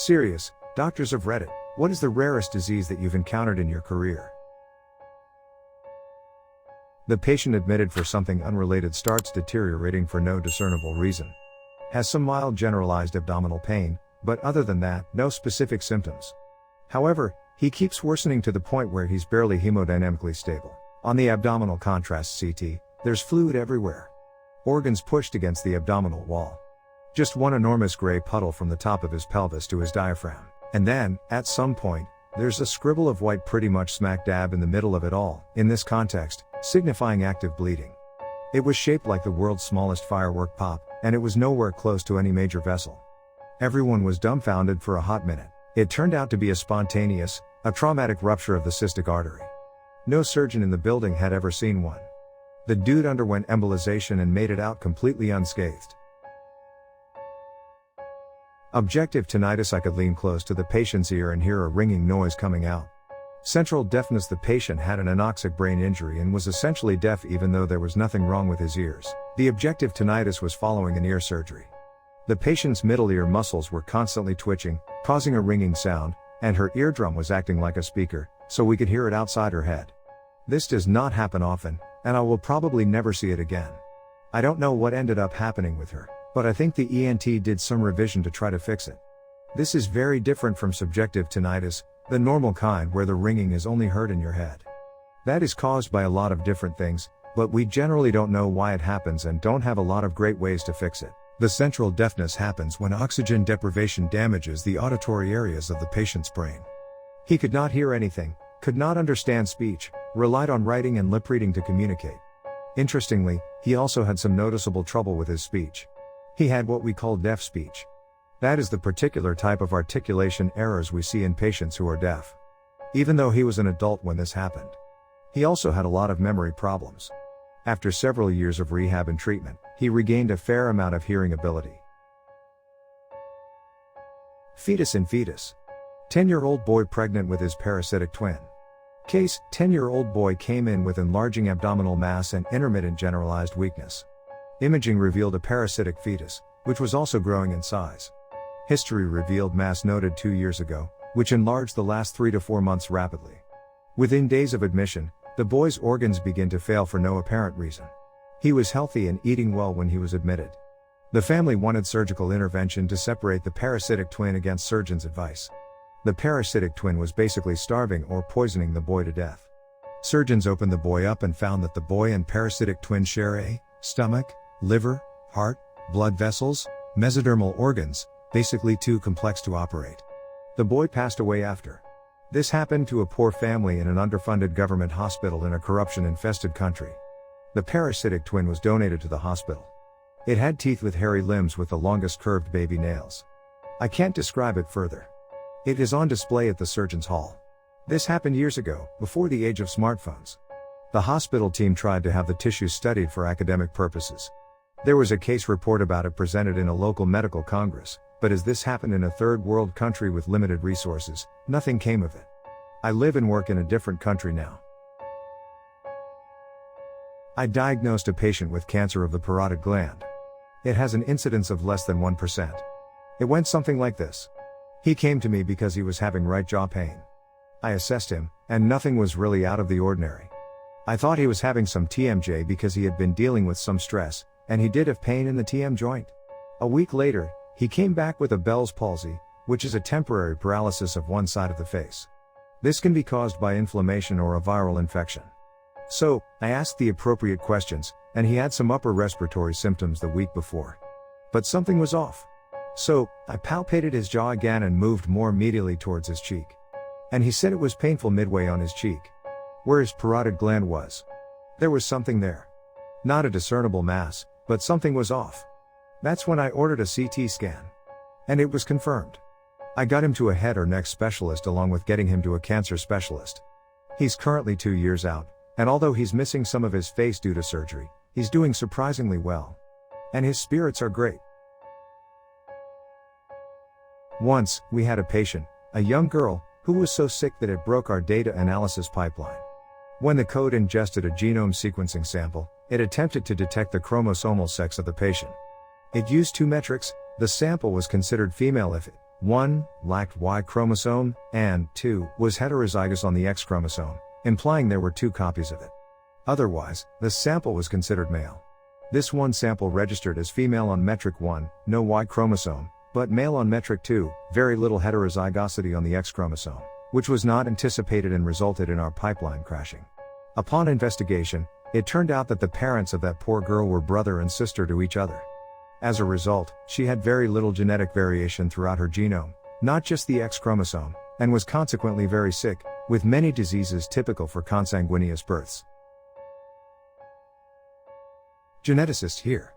Serious, doctors of Reddit, what is the rarest disease that you've encountered in your career? The patient admitted for something unrelated starts deteriorating for no discernible reason. Has some mild generalized abdominal pain, but other than that, no specific symptoms. However, he keeps worsening to the point where he's barely hemodynamically stable. On the abdominal contrast CT, there's fluid everywhere. Organs pushed against the abdominal wall. Just one enormous gray puddle from the top of his pelvis to his diaphragm. And then, at some point, there's a scribble of white pretty much smack dab in the middle of it all, in this context, signifying active bleeding. It was shaped like the world's smallest firework pop, and it was nowhere close to any major vessel. Everyone was dumbfounded for a hot minute. It turned out to be a traumatic rupture of the cystic artery. No surgeon in the building had ever seen one. The dude underwent embolization and made it out completely unscathed. Objective tinnitus. I could lean close to the patient's ear and hear a ringing noise coming out. Central deafness. The patient had an anoxic brain injury and was essentially deaf even though there was nothing wrong with his ears. The objective tinnitus was following an ear surgery. The patient's middle ear muscles were constantly twitching, causing a ringing sound, and her eardrum was acting like a speaker, so we could hear it outside her head. This does not happen often, and I will probably never see it again. I don't know what ended up happening with her, but I think the ENT did some revision to try to fix it. This is very different from subjective tinnitus, the normal kind where the ringing is only heard in your head. That is caused by a lot of different things, but we generally don't know why it happens and don't have a lot of great ways to fix it. The central deafness happens when oxygen deprivation damages the auditory areas of the patient's brain. He could not hear anything, could not understand speech, relied on writing and lip reading to communicate. Interestingly, he also had some noticeable trouble with his speech. He had what we call deaf speech. That is the particular type of articulation errors we see in patients who are deaf. Even though he was an adult when this happened. He also had a lot of memory problems. After several years of rehab and treatment, he regained a fair amount of hearing ability. Fetus in fetus. 10-year-old boy pregnant with his parasitic twin. Case, 10-year-old boy came in with enlarging abdominal mass and intermittent generalized weakness. Imaging revealed a parasitic fetus, which was also growing in size. History revealed mass noted 2 years ago, which enlarged the last 3 to 4 months rapidly. Within days of admission, the boy's organs began to fail for no apparent reason. He was healthy and eating well when he was admitted. The family wanted surgical intervention to separate the parasitic twin against surgeons' advice. The parasitic twin was basically starving or poisoning the boy to death. Surgeons opened the boy up and found that the boy and parasitic twin share a stomach, liver, heart, blood vessels, mesodermal organs, basically too complex to operate. The boy passed away after. This happened to a poor family in an underfunded government hospital in a corruption-infested country. The parasitic twin was donated to the hospital. It had teeth with hairy limbs with the longest curved baby nails. I can't describe it further. It is on display at the surgeon's hall. This happened years ago, before the age of smartphones. The hospital team tried to have the tissue studied for academic purposes. There was a case report about it presented in a local medical congress, but as this happened in a third world country with limited resources, nothing came of it. I live and work in a different country now. I diagnosed a patient with cancer of the parotid gland. It has an incidence of less than 1%. It went something like this. He came to me because he was having right jaw pain. I assessed him, and nothing was really out of the ordinary. I thought he was having some TMJ because he had been dealing with some stress, and he did have pain in the TM joint. A week later, he came back with a Bell's palsy, which is a temporary paralysis of one side of the face. This can be caused by inflammation or a viral infection. So, I asked the appropriate questions, and he had some upper respiratory symptoms the week before. But something was off. So, I palpated his jaw again and moved more medially towards his cheek. And he said it was painful midway on his cheek, where his parotid gland was. There was something there. Not a discernible mass, but something was off. That's when I ordered a CT scan. And it was confirmed. I got him to a head or neck specialist along with getting him to a cancer specialist. He's currently 2 years out, and although he's missing some of his face due to surgery, he's doing surprisingly well. And his spirits are great. Once, we had a patient, a young girl, who was so sick that it broke our data analysis pipeline. When the code ingested a genome sequencing sample, it attempted to detect the chromosomal sex of the patient. It used 2 metrics. The sample was considered female if it 1. Lacked Y chromosome, and 2. Was heterozygous on the X chromosome, implying there were 2 copies of it. Otherwise, the sample was considered male. This one sample registered as female on metric 1, no Y chromosome, but male on metric 2, very little heterozygosity on the X chromosome, which was not anticipated and resulted in our pipeline crashing. Upon investigation, it turned out that the parents of that poor girl were brother and sister to each other. As a result, she had very little genetic variation throughout her genome, not just the X chromosome, and was consequently very sick, with many diseases typical for consanguineous births. Geneticist here.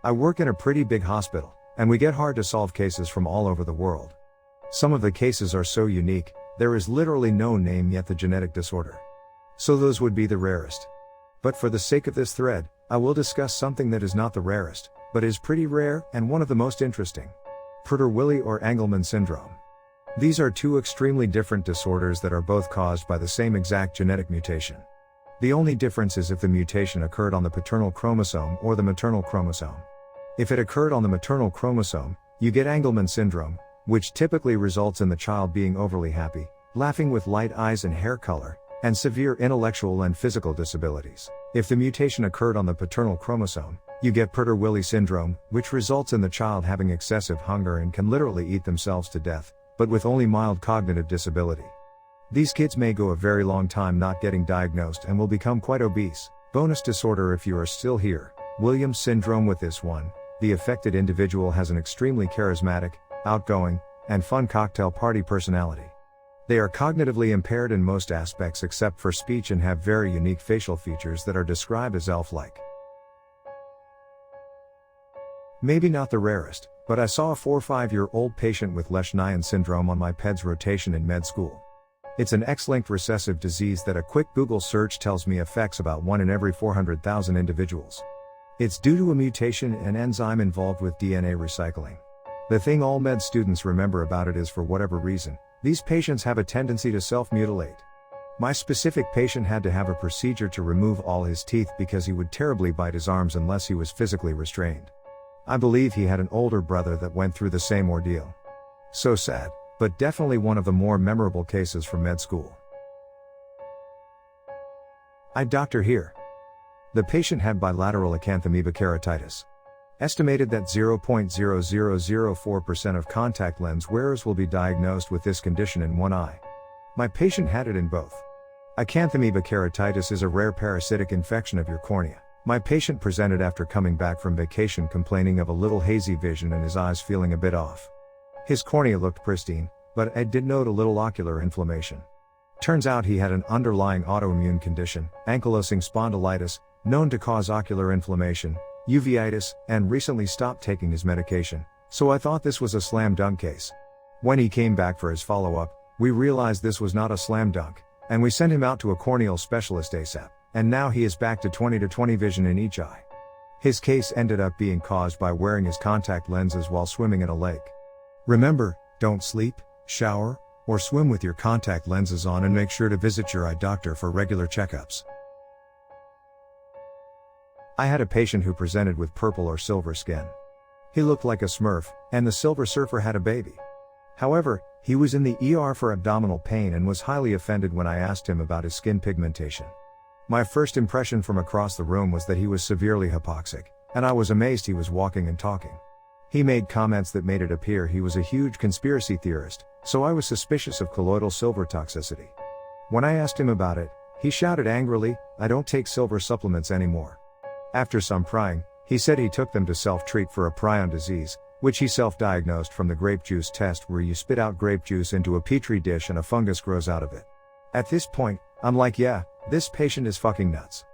I work in a pretty big hospital, and we get hard to solve cases from all over the world. Some of the cases are so unique, there is literally no name yet the genetic disorder. So those would be the rarest. But for the sake of this thread, I will discuss something that is not the rarest, but is pretty rare and one of the most interesting. Prader-Willi or Angelman syndrome. These are 2 extremely different disorders that are both caused by the same exact genetic mutation. The only difference is if the mutation occurred on the paternal chromosome or the maternal chromosome. If it occurred on the maternal chromosome, you get Angelman syndrome, which typically results in the child being overly happy, laughing with light eyes and hair color, and severe intellectual and physical disabilities. If the mutation occurred on the paternal chromosome, you get Prader-Willi syndrome, which results in the child having excessive hunger and can literally eat themselves to death, but with only mild cognitive disability. These kids may go a very long time not getting diagnosed and will become quite obese. Bonus disorder if you are still here, Williams syndrome. With this one, the affected individual has an extremely charismatic, outgoing, and fun cocktail party personality. They are cognitively impaired in most aspects except for speech and have very unique facial features that are described as elf-like. Maybe not the rarest, but I saw a 4 or 5-year-old patient with Lesch-Nyhan syndrome on my PEDS rotation in med school. It's an X-linked recessive disease that a quick Google search tells me affects about 1 in every 400,000 individuals. It's due to a mutation in an enzyme involved with DNA recycling. The thing all med students remember about it is, for whatever reason, these patients have a tendency to self-mutilate. My specific patient had to have a procedure to remove all his teeth because he would terribly bite his arms unless he was physically restrained. I believe he had an older brother that went through the same ordeal. So sad, but definitely one of the more memorable cases from med school. Eye doctor here. The patient had bilateral acanthamoeba keratitis. Estimated that 0.0004% of contact lens wearers will be diagnosed with this condition in one eye. My patient had it in both. Acanthamoeba keratitis is a rare parasitic infection of your cornea. My patient presented after coming back from vacation complaining of a little hazy vision and his eyes feeling a bit off. His cornea looked pristine, but I did note a little ocular inflammation. Turns out he had an underlying autoimmune condition, ankylosing spondylitis, known to cause ocular inflammation, uveitis, and recently stopped taking his medication, so I thought this was a slam dunk case. When he came back for his follow-up, we realized this was not a slam dunk, and we sent him out to a corneal specialist ASAP, and now he is back to 20/20 vision in each eye. His case ended up being caused by wearing his contact lenses while swimming in a lake. Remember, don't sleep, shower, or swim with your contact lenses on, and make sure to visit your eye doctor for regular checkups. I had a patient who presented with purple or silver skin. He looked like a Smurf, and the Silver Surfer had a baby. However, he was in the ER for abdominal pain and was highly offended when I asked him about his skin pigmentation. My first impression from across the room was that he was severely hypoxic, and I was amazed he was walking and talking. He made comments that made it appear he was a huge conspiracy theorist, so I was suspicious of colloidal silver toxicity. When I asked him about it, he shouted angrily, "I don't take silver supplements anymore." After some prying, he said he took them to self-treat for a prion disease, which he self-diagnosed from the grape juice test, where you spit out grape juice into a petri dish and a fungus grows out of it. At this point, I'm like, yeah, this patient is fucking nuts.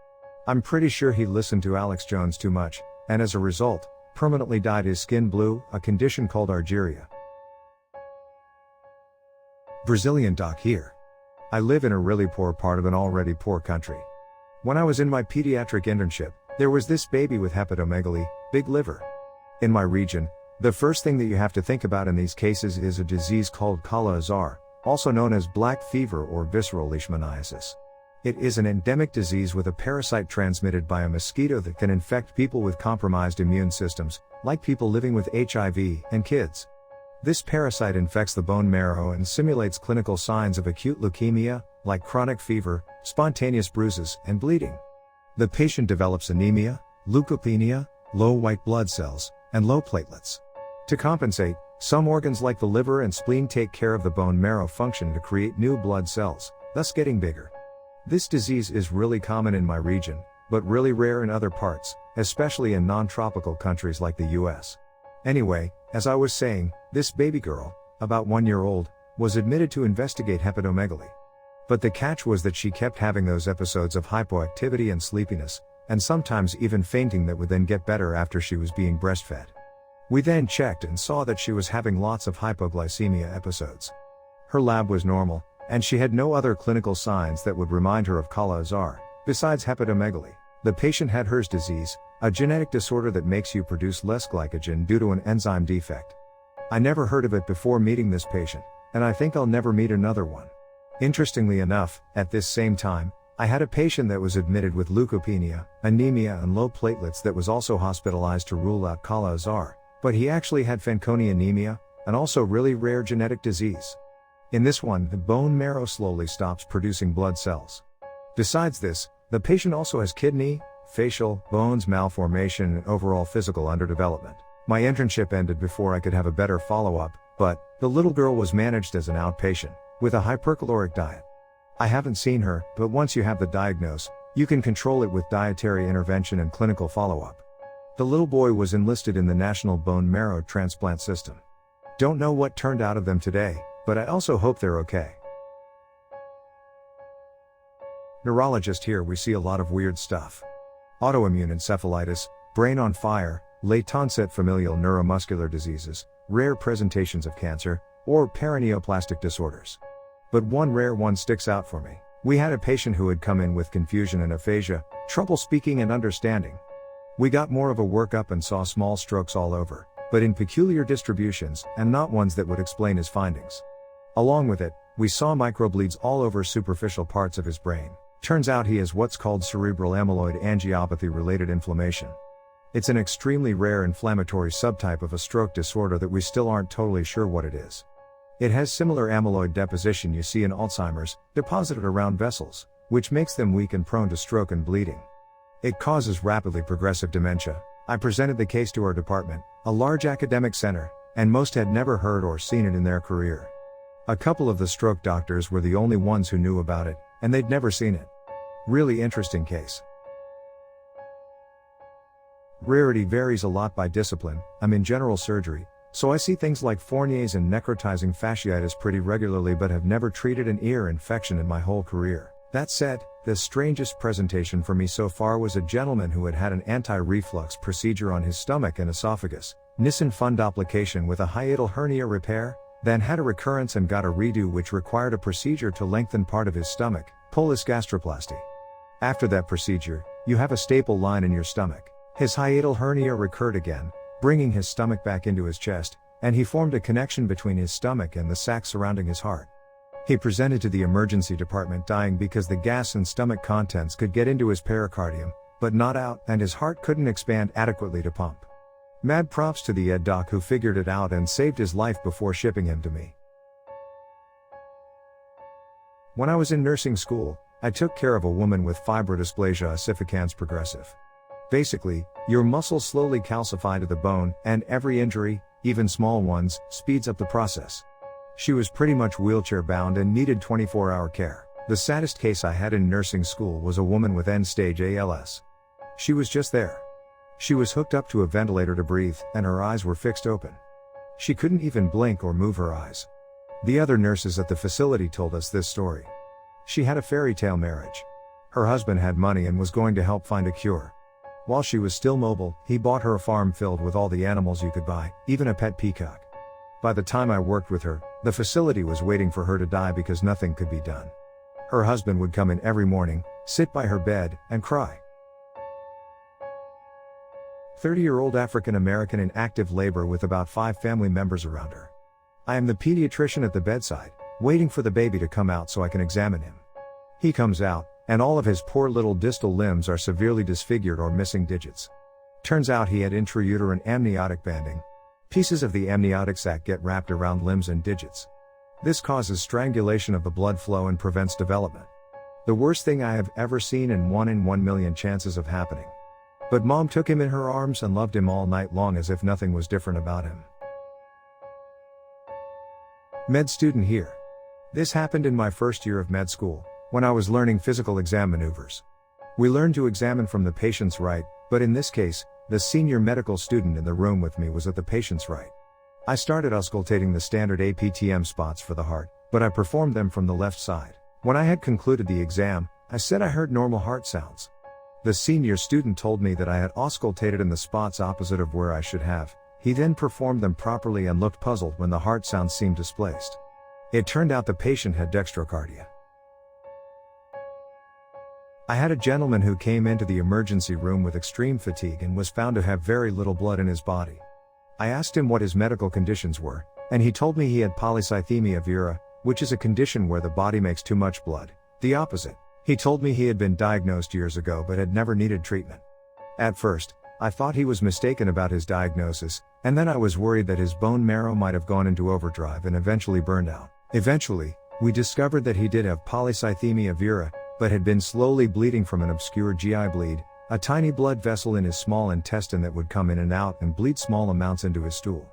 I'm pretty sure he listened to Alex Jones too much, and as a result, permanently dyed his skin blue, a condition called argyria. Brazilian doc here. I live in a really poor part of an already poor country. When I was in my pediatric internship, there was this baby with hepatomegaly, big liver. In my region, the first thing that you have to think about in these cases is a disease called Kala-Azar, also known as black fever or visceral leishmaniasis. It is an endemic disease with a parasite transmitted by a mosquito that can infect people with compromised immune systems, like people living with HIV and kids. This parasite infects the bone marrow and simulates clinical signs of acute leukemia, like chronic fever, spontaneous bruises, and bleeding. The patient develops anemia, leukopenia, low white blood cells, and low platelets. To compensate, some organs like the liver and spleen take care of the bone marrow function to create new blood cells, thus getting bigger. This disease is really common in my region, but really rare in other parts, especially in non-tropical countries like the US. Anyway, as I was saying, this baby girl, about 1 year old, was admitted to investigate hepatomegaly. But the catch was that she kept having those episodes of hypoactivity and sleepiness, and sometimes even fainting that would then get better after she was being breastfed. We then checked and saw that she was having lots of hypoglycemia episodes. Her lab was normal, and she had no other clinical signs that would remind her of Kala-Azar, besides hepatomegaly. The patient had HERS disease, a genetic disorder that makes you produce less glycogen due to an enzyme defect. I never heard of it before meeting this patient, and I think I'll never meet another one. Interestingly enough, at this same time, I had a patient that was admitted with leukopenia, anemia and low platelets that was also hospitalized to rule out Kala-Azar, but he actually had Fanconi anemia, and also really rare genetic disease. In this one, the bone marrow slowly stops producing blood cells. Besides this, the patient also has kidney, facial, bones malformation and overall physical underdevelopment. My internship ended before I could have a better follow-up, but the little girl was managed as an outpatient, with a hypercaloric diet. I haven't seen her, but once you have the diagnosis, you can control it with dietary intervention and clinical follow-up. The little boy was enlisted in the National Bone Marrow Transplant System. Don't know what turned out of them today, but I also hope they're okay. Neurologist. Here we see a lot of weird stuff. Autoimmune encephalitis, brain on fire, late-onset familial neuromuscular diseases, rare presentations of cancer, or paraneoplastic disorders. But one rare one sticks out for me. We had a patient who had come in with confusion and aphasia, trouble speaking and understanding. We got more of a workup and saw small strokes all over, but in peculiar distributions, and not ones that would explain his findings. Along with it, we saw microbleeds all over superficial parts of his brain. Turns out he has what's called cerebral amyloid angiopathy-related inflammation. It's an extremely rare inflammatory subtype of a stroke disorder that we still aren't totally sure what it is. It has similar amyloid deposition you see in Alzheimer's, deposited around vessels, which makes them weak and prone to stroke and bleeding. It causes rapidly progressive dementia. I presented the case to our department, a large academic center, and most had never heard or seen it in their career. A couple of the stroke doctors were the only ones who knew about it, and they'd never seen it. Really interesting case. Rarity varies a lot by discipline. I'm in general surgery, so I see things like Fournier's and necrotizing fasciitis pretty regularly, but have never treated an ear infection in my whole career. That said, the strangest presentation for me so far was a gentleman who had had an anti-reflux procedure on his stomach and esophagus, Nissen fundoplication with a hiatal hernia repair, then had a recurrence and got a redo which required a procedure to lengthen part of his stomach, polys gastroplasty. After that procedure, you have a staple line in your stomach. His hiatal hernia recurred again, bringing his stomach back into his chest, and he formed a connection between his stomach and the sac surrounding his heart. He presented to the emergency department dying because the gas and stomach contents could get into his pericardium, but not out, and his heart couldn't expand adequately to pump. Mad props to the ed doc who figured it out and saved his life before shipping him to me. When I was in nursing school, I took care of a woman with fibrodysplasia ossificans progressive. Basically, your muscles slowly calcify to the bone, and every injury, even small ones, speeds up the process. She was pretty much wheelchair bound and needed 24-hour care. The saddest case I had in nursing school was a woman with end-stage ALS. She was just there. She was hooked up to a ventilator to breathe, and her eyes were fixed open. She couldn't even blink or move her eyes. The other nurses at the facility told us this story. She had a fairy tale marriage. Her husband had money and was going to help find a cure. While she was still mobile, he bought her a farm filled with all the animals you could buy, even a pet peacock. By the time I worked with her, the facility was waiting for her to die because nothing could be done. Her husband would come in every morning, sit by her bed, and cry. 30-year-old African American in active labor with about 5 family members around her. I am the pediatrician at the bedside, waiting for the baby to come out so I can examine him. He comes out, and all of his poor little distal limbs are severely disfigured or missing digits. Turns out he had intrauterine amniotic banding. Pieces of the amniotic sac get wrapped around limbs and digits. This causes strangulation of the blood flow and prevents development. The worst thing I have ever seen, and 1 in 1 million chances of happening. But mom took him in her arms and loved him all night long as if nothing was different about him. Med student here. This happened in my first year of med school, when I was learning physical exam maneuvers. We learned to examine from the patient's right, but in this case, the senior medical student in the room with me was at the patient's right. I started auscultating the standard APTM spots for the heart, but I performed them from the left side. When I had concluded the exam, I said I heard normal heart sounds. The senior student told me that I had auscultated in the spots opposite of where I should have. He then performed them properly and looked puzzled when the heart sound seemed displaced. It turned out the patient had dextrocardia. I had a gentleman who came into the emergency room with extreme fatigue and was found to have very little blood in his body. I asked him what his medical conditions were, and he told me he had polycythemia vera, which is a condition where the body makes too much blood. The opposite. He told me he had been diagnosed years ago but had never needed treatment. At first, I thought he was mistaken about his diagnosis, and then I was worried that his bone marrow might have gone into overdrive and eventually burned out. Eventually, we discovered that he did have polycythemia vera, but had been slowly bleeding from an obscure GI bleed, a tiny blood vessel in his small intestine that would come in and out and bleed small amounts into his stool.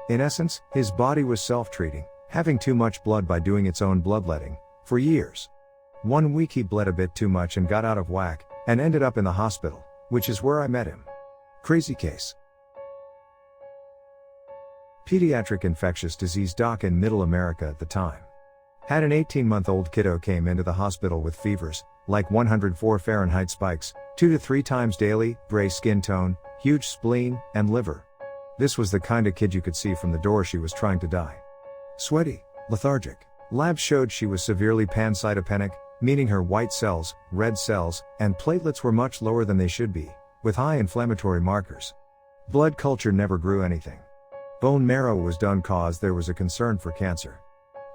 In essence, his body was self-treating, having too much blood by doing its own bloodletting, for years. 1 week he bled a bit too much and got out of whack, and ended up in the hospital, which is where I met him. Crazy case. Pediatric infectious disease doc in Middle America at the time. Had an 18-month-old kiddo came into the hospital with fevers, like 104 Fahrenheit spikes, 2 to 3 times daily, gray skin tone, huge spleen, and liver. This was the kind of kid you could see from the door she was trying to die. Sweaty, lethargic. Labs showed she was severely pancytopenic, meaning her white cells, red cells, and platelets were much lower than they should be, with high inflammatory markers. Blood culture never grew anything. Bone marrow was done cause there was a concern for cancer.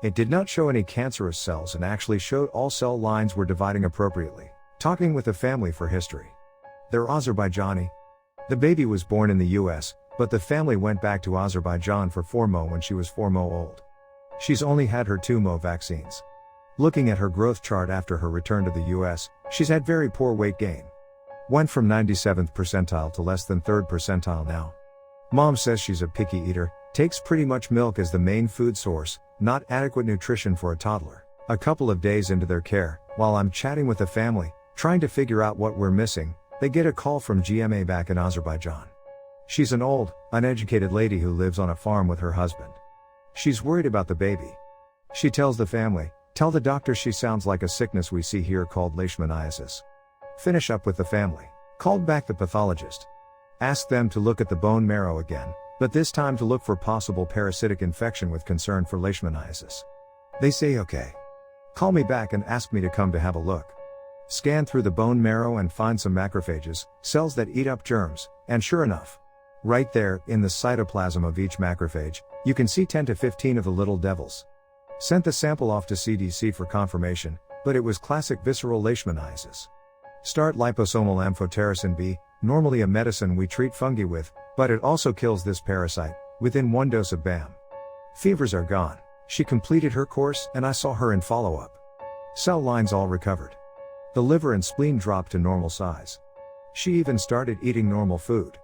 It did not show any cancerous cells and actually showed all cell lines were dividing appropriately. Talking with the family for history. They're Azerbaijani. The baby was born in the US, but the family went back to Azerbaijan for 4mo when she was 4mo old. She's only had her 2mo vaccines. Looking at her growth chart after her return to the US, she's had very poor weight gain. Went from 97th percentile to less than 3rd percentile now. Mom says she's a picky eater, takes pretty much milk as the main food source, not adequate nutrition for a toddler. A couple of days into their care, while I'm chatting with the family, trying to figure out what we're missing, they get a call from GMA back in Azerbaijan. She's an old, uneducated lady who lives on a farm with her husband. She's worried about the baby. She tells the family, "Tell the doctor she sounds like a sickness we see here called leishmaniasis." Finish up with the family. Called back the pathologist. Asked them to look at the bone marrow again, but this time to look for possible parasitic infection with concern for leishmaniasis. They say okay. Call me back and ask me to come to have a look. Scan through the bone marrow and find some macrophages, cells that eat up germs, and sure enough, right there, in the cytoplasm of each macrophage, you can see 10 to 15 of the little devils. Sent the sample off to CDC for confirmation, but it was classic visceral leishmaniasis. Start liposomal amphotericin B, normally a medicine we treat fungi with, but it also kills this parasite, within 1 dose of BAM. Fevers are gone. She completed her course and I saw her in follow-up. Cell lines all recovered. The liver and spleen dropped to normal size. She even started eating normal food.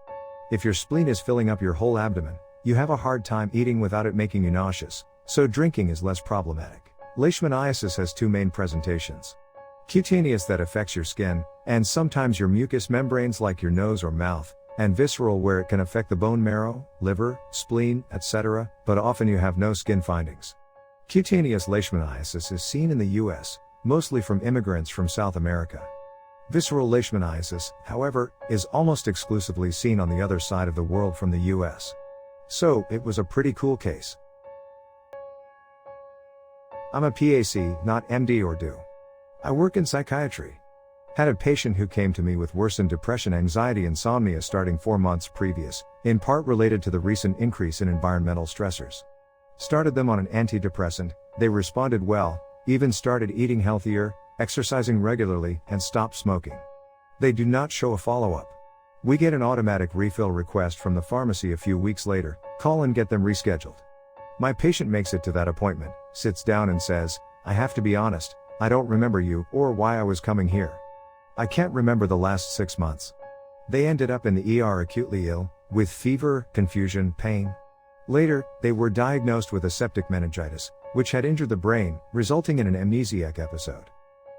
If your spleen is filling up your whole abdomen, you have a hard time eating without it making you nauseous, so drinking is less problematic. Leishmaniasis has 2 main presentations. Cutaneous that affects your skin, and sometimes your mucous membranes like your nose or mouth, and visceral where it can affect the bone marrow, liver, spleen, etc., but often you have no skin findings. Cutaneous leishmaniasis is seen in the US, mostly from immigrants from South America. Visceral leishmaniasis, however, is almost exclusively seen on the other side of the world from the US. So, it was a pretty cool case. I'm a PAC, not MD or DO. I work in psychiatry. Had a patient who came to me with worsened depression, anxiety, insomnia starting 4 months previous, in part related to the recent increase in environmental stressors. Started them on an antidepressant, they responded well, even started eating healthier, exercising regularly, and stopped smoking. They do not show a follow-up. We get an automatic refill request from the pharmacy a few weeks later, Call and get them rescheduled. My patient makes it to that appointment, sits down and says, I have to be honest, I don't remember you or why I was coming here. I can't remember the last 6 months. They ended up in the ER acutely ill, with fever, confusion, pain. Later, they were diagnosed with a septic meningitis, which had injured the brain, resulting in an amnesiac episode.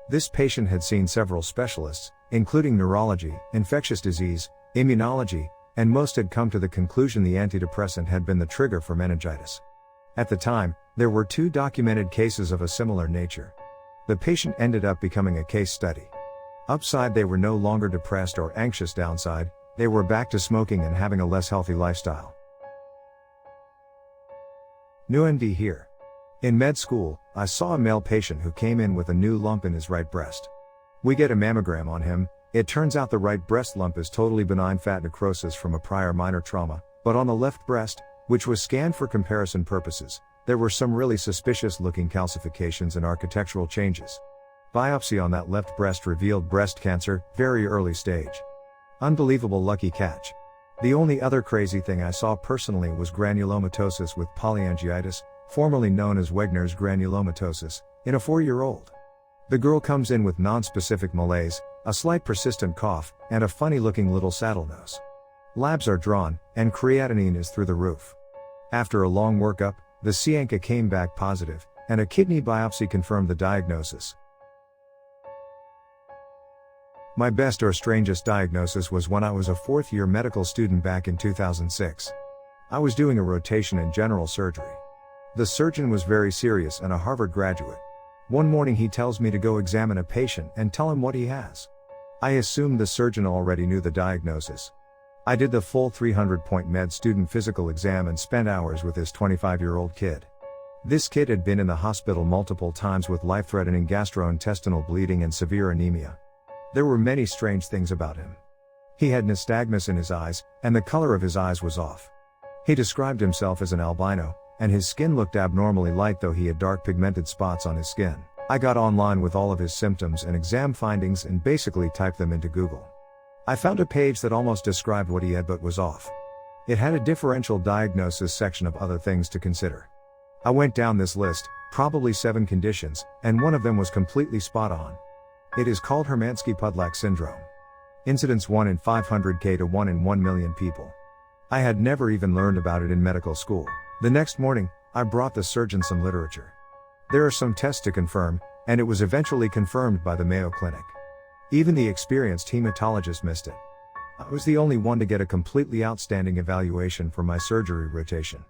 This patient had seen several specialists, including neurology, infectious disease, immunology, and most had come to the conclusion the antidepressant had been the trigger for meningitis. At the time, there were 2 documented cases of a similar nature. The patient ended up becoming a case study. Upside, they were no longer depressed or anxious. Downside, they were back to smoking and having a less healthy lifestyle. New MD here. In med school, I saw a male patient who came in with a new lump in his right breast. We get a mammogram on him. It turns out the right breast lump is totally benign fat necrosis from a prior minor trauma, but on the left breast, which was scanned for comparison purposes, there were some really suspicious looking calcifications and architectural changes. Biopsy on that left breast revealed breast cancer, very early stage. Unbelievable lucky catch. The only other crazy thing I saw personally was granulomatosis with polyangiitis, formerly known as Wegener's granulomatosis, in a 4-year-old. The girl comes in with non-specific malaise, a slight persistent cough, and a funny-looking little saddle nose. Labs are drawn, and creatinine is through the roof. After a long workup, the Cianca came back positive, and a kidney biopsy confirmed the diagnosis. My best or strangest diagnosis was when I was a 4th-year medical student back in 2006. I was doing a rotation in general surgery. The surgeon was very serious and a Harvard graduate. One morning he tells me to go examine a patient and tell him what he has. I assumed the surgeon already knew the diagnosis. I did the full 300-point med student physical exam and spent hours with this 25-year-old kid. This kid had been in the hospital multiple times with life-threatening gastrointestinal bleeding and severe anemia. There were many strange things about him. He had nystagmus in his eyes, and the color of his eyes was off. He described himself as an albino, and his skin looked abnormally light though he had dark pigmented spots on his skin. I got online with all of his symptoms and exam findings and basically typed them into Google. I found a page that almost described what he had but was off. It had a differential diagnosis section of other things to consider. I went down this list, probably 7 conditions, and one of them was completely spot on. It is called Hermansky-Pudlak syndrome. Incidence 1 in 500k to 1 in 1 million people. I had never even learned about it in medical school. The next morning, I brought the surgeon some literature. There are some tests to confirm, and it was eventually confirmed by the Mayo Clinic. Even the experienced hematologist missed it. I was the only one to get a completely outstanding evaluation for my surgery rotation.